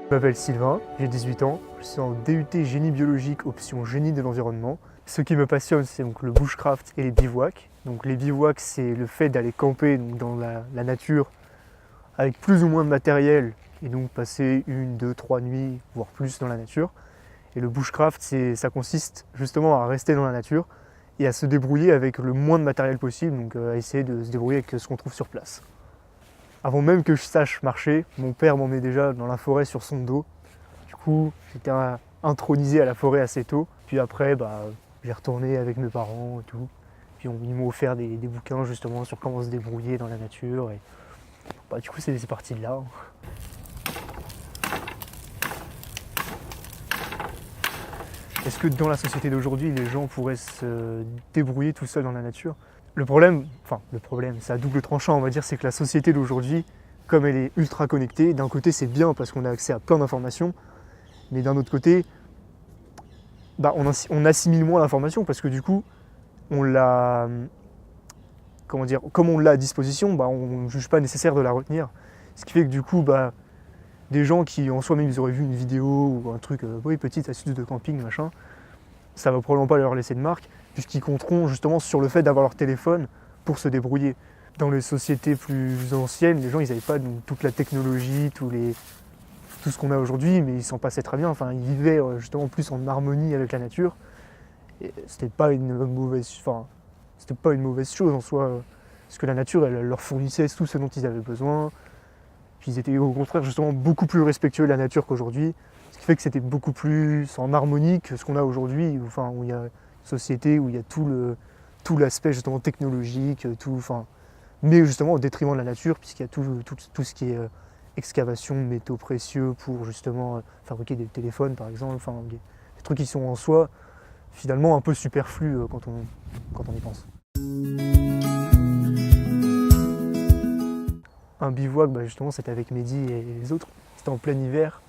Je m'appelle Sylvain, j'ai 18 ans, je suis en DUT génie biologique option génie de l'environnement. Ce qui me passionne, c'est donc le bushcraft et les bivouacs. Donc les bivouacs, c'est le fait d'aller camper donc dans la nature avec plus ou moins de matériel et donc passer 1, 2, 3 nuits, voire plus dans la nature. Et le bushcraft, ça consiste justement à rester dans la nature et à se débrouiller avec le moins de matériel possible, donc à essayer de se débrouiller avec ce qu'on trouve sur place. Avant même que je sache marcher, mon père m'emmenait déjà dans la forêt sur son dos. Du coup, j'étais intronisé à la forêt assez tôt. Puis après, j'ai retourné avec mes parents et tout. Puis ils m'ont offert des bouquins justement sur comment se débrouiller dans la nature. Et du coup, c'est parti de là. Est-ce que dans la société d'aujourd'hui, les gens pourraient se débrouiller tout seuls dans la nature ? Le problème, c'est à double tranchant, on va dire, c'est que la société d'aujourd'hui, comme elle est ultra connectée, d'un côté c'est bien parce qu'on a accès à plein d'informations, mais d'un autre côté, on assimile moins l'information parce que du coup, on l'a, comme on l'a à disposition, on ne juge pas nécessaire de la retenir. Ce qui fait que du coup, des gens qui en soi-même ils auraient vu une vidéo ou un truc, petite astuce de camping, machin, ça va probablement pas leur laisser de marque, puisqu'ils compteront justement sur le fait d'avoir leur téléphone pour se débrouiller. Dans les sociétés plus anciennes, les gens ils n'avaient pas toute la technologie, tout ce qu'on a aujourd'hui, mais ils s'en passaient très bien. Enfin, ils vivaient justement plus en harmonie avec la nature. Et c'était pas une mauvaise chose en soi, parce que la nature elle leur fournissait tout ce dont ils avaient besoin. Puis ils étaient au contraire justement beaucoup plus respectueux de la nature qu'aujourd'hui, ce qui fait que c'était beaucoup plus en harmonie que ce qu'on a aujourd'hui, où il y a une société où il y a tout l'aspect justement technologique, mais justement au détriment de la nature, puisqu'il y a tout ce qui est excavation de métaux précieux pour justement fabriquer des téléphones par exemple, des trucs qui sont en soi finalement un peu superflus quand on y pense. Un bivouac, justement, c'était avec Mehdi et les autres. C'était en plein hiver.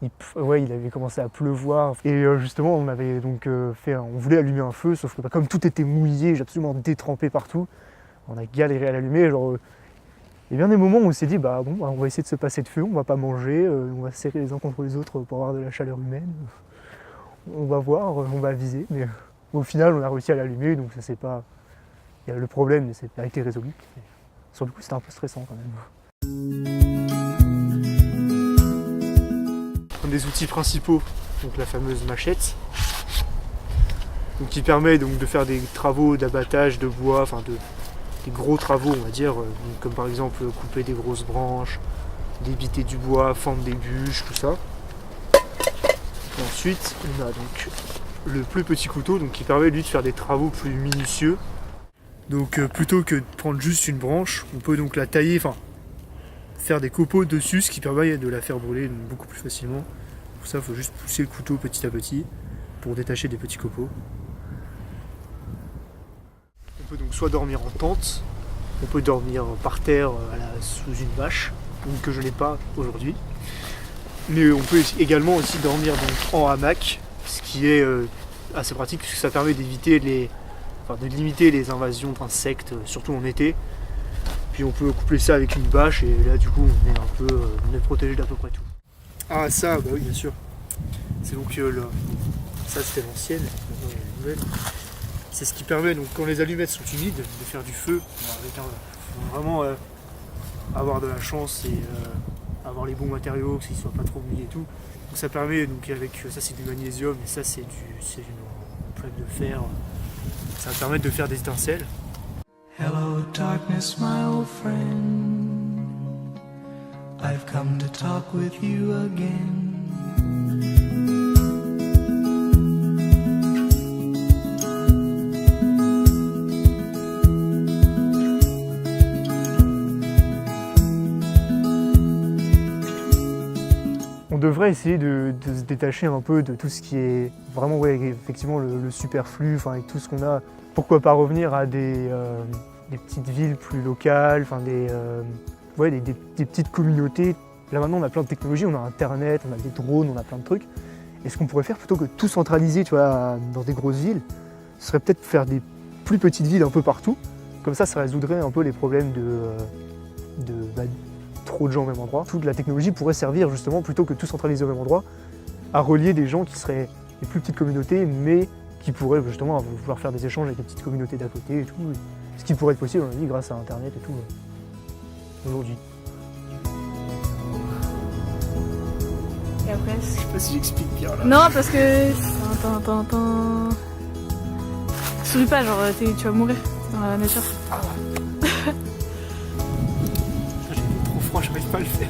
Il avait commencé à pleuvoir. Et justement, on avait donc on voulait allumer un feu, sauf que comme tout était mouillé, absolument détrempé partout, on a galéré à l'allumer. Il y a bien des moments où on s'est dit, on va essayer de se passer de feu, on va pas manger, on va se serrer les uns contre les autres pour avoir de la chaleur humaine. On va voir, on va viser. Mais au final, on a réussi à l'allumer, donc ça c'est pas... Le problème n'a pas été résolu. Sur le coup, c'était un peu stressant quand même. Un des outils principaux, donc la fameuse machette, donc qui permet donc de faire des travaux d'abattage de bois, des gros travaux, on va dire, comme par exemple couper des grosses branches, débiter du bois, fendre des bûches, tout ça. Et ensuite, on a donc le plus petit couteau, donc qui permet lui de faire des travaux plus minutieux. Donc plutôt que de prendre juste une branche, on peut donc la tailler, faire des copeaux dessus, ce qui permet de la faire brûler beaucoup plus facilement. Pour ça, il faut juste pousser le couteau petit à petit pour détacher des petits copeaux. On peut donc soit dormir en tente, on peut dormir par terre sous une bâche, donc que je n'ai pas aujourd'hui. Mais on peut également aussi dormir donc en hamac, ce qui est assez pratique puisque ça permet d'éviter de limiter les invasions d'insectes, surtout en été. Puis on peut coupler ça avec une bâche et là du coup on est protégé d'à peu près tout. Ah ça, oui bien sûr. C'est donc ça c'était l'ancienne, maintenant il y a la nouvelle. C'est ce qui permet donc quand les allumettes sont humides de faire du feu. Faut vraiment avoir de la chance et avoir les bons matériaux, qu'ils ne soient pas trop mouillés et tout. Donc ça permet donc ça c'est du magnésium et ça c'est une plaque de fer. Ça va permettre de faire des étincelles. Hello darkness, my old friend. I've come to talk with you again. On devrait essayer de se détacher un peu de tout ce qui est vraiment effectivement le superflu, avec tout ce qu'on a. Pourquoi pas revenir à des petites villes plus locales, des petites communautés. Là maintenant on a plein de technologies, on a internet, on a des drones, on a plein de trucs. Et ce qu'on pourrait faire plutôt que tout centraliser dans des grosses villes, ce serait peut-être faire des plus petites villes un peu partout. Comme ça résoudrait un peu les problèmes de trop de gens au même endroit. Toute la technologie pourrait servir justement, plutôt que tout centraliser au même endroit, à relier des gens qui seraient des plus petites communautés, mais qui pourraient justement vouloir faire des échanges avec des petites communautés d'à côté et tout. Ce qui pourrait être possible, on a dit, grâce à Internet et tout, aujourd'hui. Et après, Je sais pas si j'explique bien là. non, parce que. Attends. Souris pas, genre tu vas mourir dans la nature. J'ai trop froid, j'arrive pas à le faire.